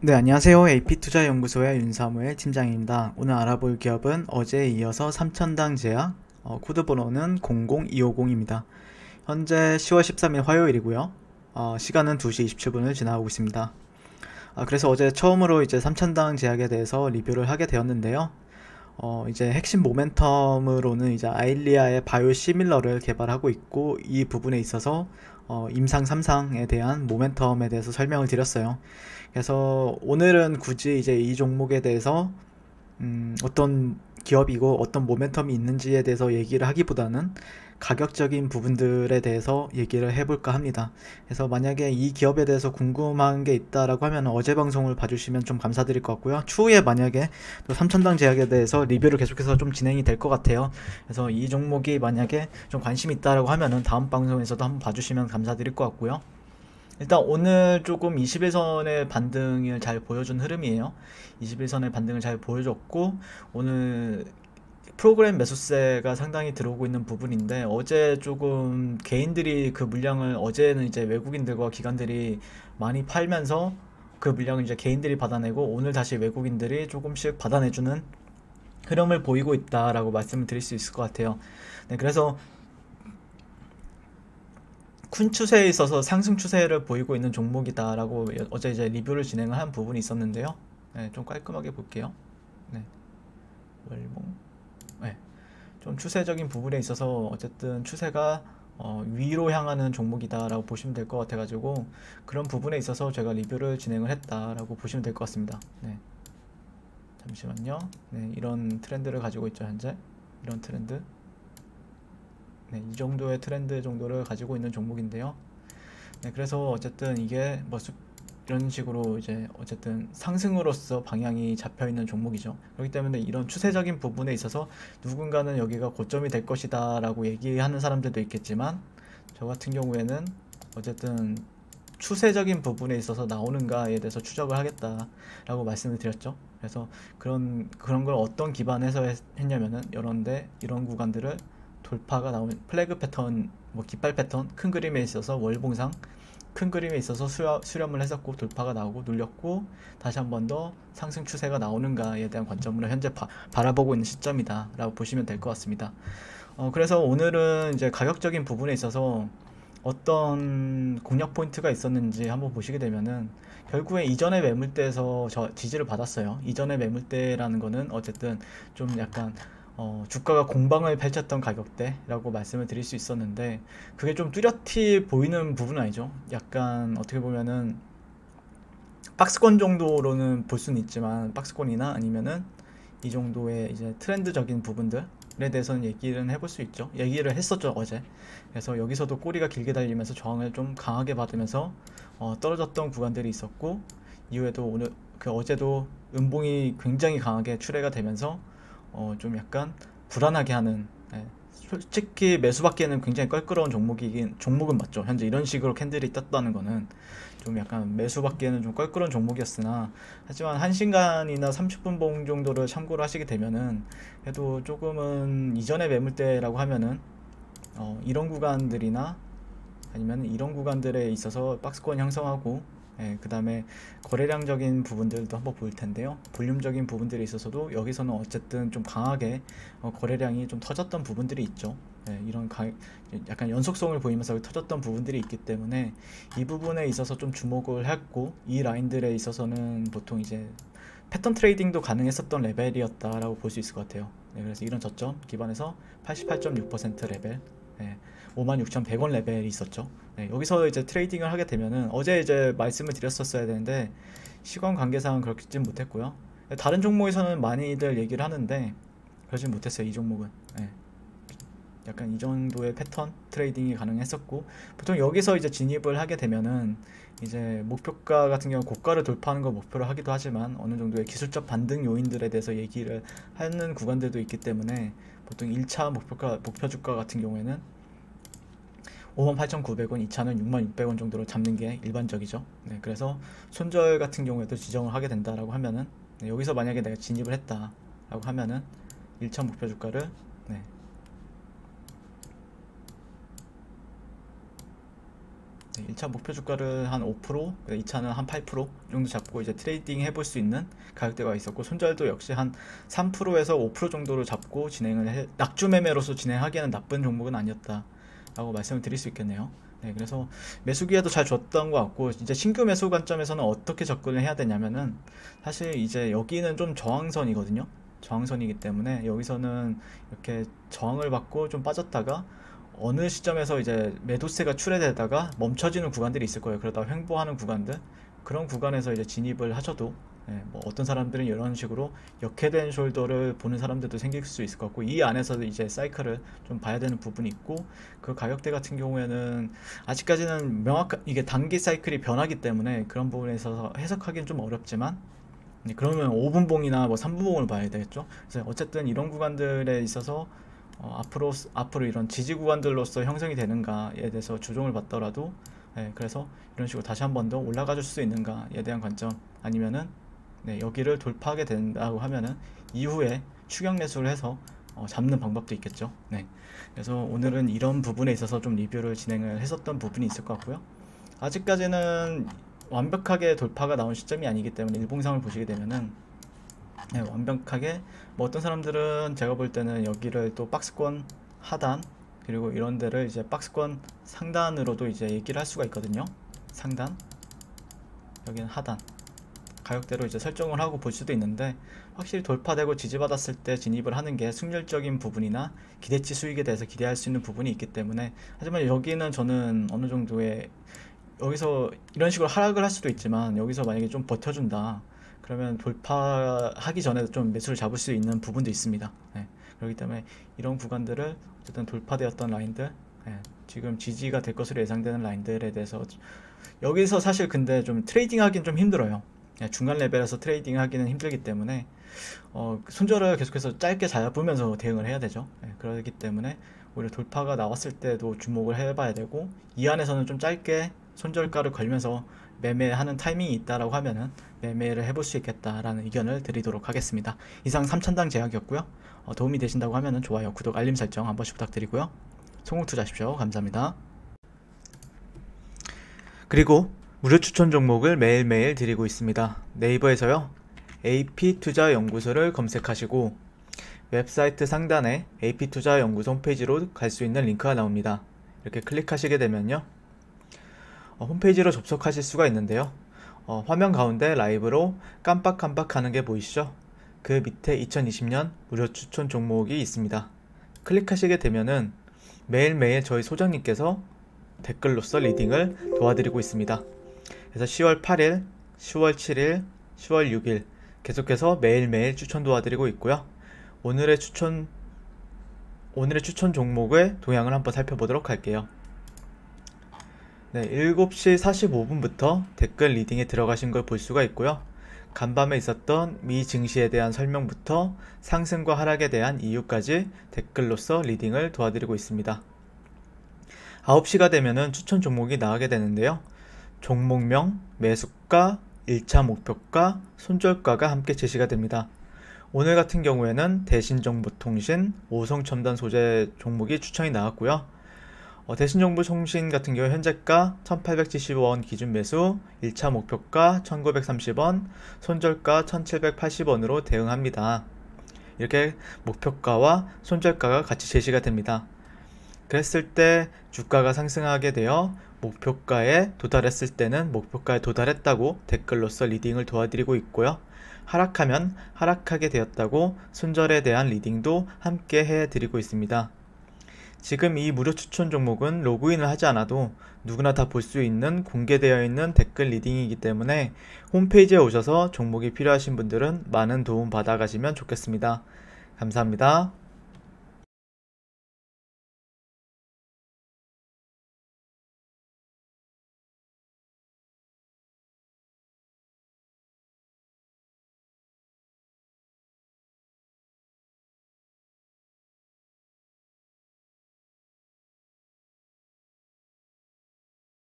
네, 안녕하세요. AP투자연구소의 윤사무엘 팀장입니다. 오늘 알아볼 기업은 어제에 이어서 삼천당 제약, 코드 번호는 00250입니다. 현재 10월 13일 화요일이고요. 시간은 2시 27분을 지나고 있습니다. 그래서 어제 처음으로 이제 삼천당 제약에 대해서 리뷰를 하게 되었는데요. 이제 핵심 모멘텀으로는 이제 아일리아의 바이오시밀러를 개발하고 있고, 이 부분에 있어서 임상 3상에 대한 모멘텀에 대해서 설명을 드렸어요. 그래서 오늘은 굳이 이제 이 종목에 대해서 어떤 기업이고 어떤 모멘텀이 있는지에 대해서 얘기를 하기보다는 가격적인 부분들에 대해서 얘기를 해볼까 합니다. 그래서 만약에 이 기업에 대해서 궁금한 게 있다라고 하면 어제 방송을 봐주시면 좀 감사드릴 것 같고요. 추후에 만약에 또 삼천당 제약에 대해서 리뷰를 계속해서 좀 진행이 될 것 같아요. 그래서 이 종목이 만약에 좀 관심이 있다라고 하면은 다음 방송에서도 한번 봐주시면 감사드릴 것 같고요. 일단 오늘 조금 21선의 반등을 잘 보여준 흐름이에요. 21선의 반등을 잘 보여줬고, 오늘 프로그램 매수세가 상당히 들어오고 있는 부분인데, 어제 조금 개인들이 그 물량을, 어제는 이제 외국인들과 기관들이 많이 팔면서 그 물량을 이제 개인들이 받아내고, 오늘 다시 외국인들이 조금씩 받아내주는 흐름을 보이고 있다라고 말씀을 드릴 수 있을 것 같아요. 네, 그래서 큰 추세에 있어서 상승 추세를 보이고 있는 종목이다라고 어제 이제 리뷰를 진행을 한 부분이 있었는데요. 네, 좀 깔끔하게 볼게요. 네, 월봉. 네, 좀 추세적인 부분에 있어서 어쨌든 추세가 위로 향하는 종목이다라고 보시면 될 것 같아가지고, 그런 부분에 있어서 제가 리뷰를 진행을 했다라고 보시면 될 것 같습니다. 네, 잠시만요. 네, 이런 트렌드를 가지고 있죠, 현재. 이런 트렌드. 네, 이 정도의 트렌드 정도를 가지고 있는 종목인데요. 네, 그래서 어쨌든 이게 뭐 이런 식으로 이제 어쨌든 상승으로서 방향이 잡혀 있는 종목이죠. 그렇기 때문에 이런 추세적인 부분에 있어서 누군가는 여기가 고점이 될 것이다 라고 얘기하는 사람들도 있겠지만, 저 같은 경우에는 어쨌든 추세적인 부분에 있어서 나오는가에 대해서 추적을 하겠다라고 말씀을 드렸죠. 그래서 그런 걸 어떤 기반에서 했냐면은, 이런 구간들을 돌파가 나오면 플래그 패턴, 뭐 깃발 패턴, 큰 그림에 있어서 월봉상 큰 그림에 있어서 수렴을 했었고, 돌파가 나오고 눌렸고, 다시 한 번 더 상승 추세가 나오는가에 대한 관점으로 현재 바라보고 있는 시점이다 라고 보시면 될 것 같습니다. 그래서 오늘은 이제 가격적인 부분에 있어서 어떤 공략 포인트가 있었는지 한번 보시게 되면은, 결국에 이전의 매물대에서 지지를 받았어요. 이전의 매물대라는 거는 어쨌든 좀 약간 주가가 공방을 펼쳤던 가격대라고 말씀을 드릴 수 있었는데, 그게 좀 뚜렷이 보이는 부분은 아니죠. 약간 어떻게 보면은 박스권 정도로는 볼 수는 있지만, 박스권이나 아니면은 이 정도의 이제 트렌드적인 부분들에 대해서는 얘기를 해볼 수 있죠. 얘기를 했었죠, 어제. 그래서 여기서도 꼬리가 길게 달리면서 저항을 좀 강하게 받으면서 떨어졌던 구간들이 있었고, 이후에도 오늘 어제도 음봉이 굉장히 강하게 출회가 되면서 좀 약간 불안하게 하는, 예, 솔직히 매수받기에는 굉장히 껄끄러운 종목은 맞죠. 현재 이런 식으로 캔들이 떴다는 거는 좀 약간 매수받기에는 좀 껄끄러운 종목이었으나, 하지만 1시간이나 30분 봉 정도를 참고를 하시게 되면은 그래도 조금은 이전의 매물대라고 하면은 이런 구간들이나 아니면 이런 구간들에 있어서 박스권 형성하고, 그 다음에 거래량적인 부분들도 한번 볼 텐데요. 볼륨적인 부분들에 있어서도 여기서는 어쨌든 좀 강하게 거래량이 좀 터졌던 부분들이 있죠. 약간 연속성을 보이면서 터졌던 부분들이 있기 때문에 이 부분에 있어서 좀 주목을 했고, 이 라인들에 있어서는 보통 이제 패턴 트레이딩도 가능했었던 레벨이었다라고 볼 수 있을 것 같아요. 네, 그래서 이런 저점 기반에서 88.6% 레벨, 56,100원 레벨이 있었죠. 네, 여기서 이제 트레이딩을 하게 되면은, 어제 이제 말씀을 드렸었어야 되는데 시간 관계상 그렇진 못했고요. 다른 종목에서는 많이들 얘기를 하는데 그러진 못했어요, 이 종목은. 네, 약간 이 정도의 패턴 트레이딩이 가능했었고, 보통 여기서 이제 진입을 하게 되면은 이제 목표가 같은 경우 고가를 돌파하는 걸 목표로 하기도 하지만, 어느 정도의 기술적 반등 요인들에 대해서 얘기를 하는 구간들도 있기 때문에, 보통 1차 목표 주가 같은 경우에는 58,900원, 2차는 6,600원 정도로 잡는 게 일반적이죠. 네, 그래서 손절 같은 경우에도 지정을 하게 된다라고 하면은, 네, 여기서 만약에 내가 진입을 했다라고 하면은 1차 목표 주가를, 네, 네, 1차 목표 주가를 한 5%, 2차는 한 8% 정도 잡고 이제 트레이딩 해볼 수 있는 가격대가 있었고, 손절도 역시 한 3%에서 5% 정도로 잡고 낙주 매매로서 진행하기에는 나쁜 종목은 아니었다 라고 말씀을 드릴 수 있겠네요. 네, 그래서 매수 기회도 잘 줬던 것 같고, 이제 신규 매수 관점에서는 어떻게 접근을 해야 되냐면은, 사실 이제 여기는 좀 저항선이거든요. 저항선이기 때문에 여기서는 이렇게 저항을 받고 좀 빠졌다가 어느 시점에서 이제 매도세가 출회되다가 멈춰지는 구간들이 있을 거예요. 그러다 횡보하는 구간들, 그런 구간에서 이제 진입을 하셔도, 뭐 어떤 사람들은 이런 식으로 역회된 숄더를 보는 사람들도 생길 수 있을 것 같고, 이 안에서 이제 사이클을 좀 봐야 되는 부분이 있고, 그 가격대 같은 경우에는 아직까지는 이게 단기 사이클이 변하기 때문에 그런 부분에 있어서 해석하기는 좀 어렵지만, 그러면 5분봉이나 뭐 3분봉을 봐야 되겠죠. 그래서 어쨌든 이런 구간들에 있어서 앞으로 이런 지지 구간들로서 형성이 되는가에 대해서 조정을 받더라도, 그래서 이런 식으로 다시 한 번 더 올라가 줄 수 있는가에 대한 관점, 아니면은 여기를 돌파하게 된다고 하면은 이후에 추격 매수를 해서 잡는 방법도 있겠죠. 그래서 오늘은 이런 부분에 있어서 좀 리뷰를 진행을 했었던 부분이 있을 것 같고요. 아직까지는 완벽하게 돌파가 나온 시점이 아니기 때문에 일봉상을 보시게 되면은, 완벽하게 뭐 어떤 사람들은 제가 볼 때는 여기를 또 박스권 하단, 그리고 이런 데를 이제 박스권 상단으로도 이제 얘기를 할 수가 있거든요. 상단, 여기는 하단 가격대로 이제 설정을 하고 볼 수도 있는데, 확실히 돌파되고 지지받았을 때 진입을 하는 게 승률적인 부분이나 기대치 수익에 대해서 기대할 수 있는 부분이 있기 때문에, 하지만 여기는 저는 어느 정도의, 여기서 이런 식으로 하락을 할 수도 있지만 여기서 만약에 좀 버텨준다 그러면 돌파하기 전에 좀 매수를 잡을 수 있는 부분도 있습니다. 그렇기 때문에 이런 구간들을 어쨌든 돌파되었던 라인들, 지금 지지가 될 것으로 예상되는 라인들에 대해서, 여기서 사실 근데 좀 트레이딩 하기는 좀 힘들어요. 중간 레벨에서 트레이딩 하기는 힘들기 때문에 손절을 계속해서 짧게 잡으면서 대응을 해야 되죠. 그렇기 때문에 오히려 돌파가 나왔을 때도 주목을 해봐야 되고, 이 안에서는 좀 짧게 손절가를 걸면서 매매하는 타이밍이 있다라고 하면은 매매를 해볼 수 있겠다라는 의견을 드리도록 하겠습니다. 이상 3천당 제약이었고요. 도움이 되신다고 하면은 좋아요, 구독, 알림 설정 한 번씩 부탁드리고요. 성공 투자하십시오. 감사합니다. 그리고 무료 추천 종목을 매일매일 드리고 있습니다. 네이버에서요, AP투자연구소를 검색하시고 웹사이트 상단에 AP투자연구소 홈페이지로 갈 수 있는 링크가 나옵니다. 이렇게 클릭하시게 되면요, 홈페이지로 접속하실 수가 있는데요, 화면 가운데 라이브로 깜빡깜빡 하는 게 보이시죠? 그 밑에 2020년 무료 추천 종목이 있습니다. 클릭하시게 되면은 매일매일 저희 소장님께서 댓글로서 리딩을 도와드리고 있습니다. 그래서 10월 8일, 10월 7일, 10월 6일 계속해서 매일매일 추천 도와드리고 있고요. 오늘의 추천 종목의 동향을 한번 살펴보도록 할게요. 7시 45분부터 댓글 리딩에 들어가신 걸 볼 수가 있고요. 간밤에 있었던 미 증시에 대한 설명부터 상승과 하락에 대한 이유까지 댓글로서 리딩을 도와드리고 있습니다. 9시가 되면은 추천 종목이 나가게 되는데요, 종목명, 매수가, 1차 목표가, 손절가가 함께 제시가 됩니다. 오늘 같은 경우에는 대신정보통신, 오성첨단 소재 종목이 추천이 나왔고요. 대신정보통신 같은 경우 현재가 1870원 기준 매수, 1차 목표가 1930원, 손절가 1780원으로 대응합니다. 이렇게 목표가와 손절가가 같이 제시가 됩니다. 그랬을 때 주가가 상승하게 되어 목표가에 도달했을 때는 목표가에 도달했다고 댓글로서 리딩을 도와드리고 있고요. 하락하면 하락하게 되었다고 손절에 대한 리딩도 함께 해드리고 있습니다. 지금 이 무료 추천 종목은 로그인을 하지 않아도 누구나 다 볼 수 있는 공개되어 있는 댓글 리딩이기 때문에 홈페이지에 오셔서 종목이 필요하신 분들은 많은 도움 받아 가시면 좋겠습니다. 감사합니다.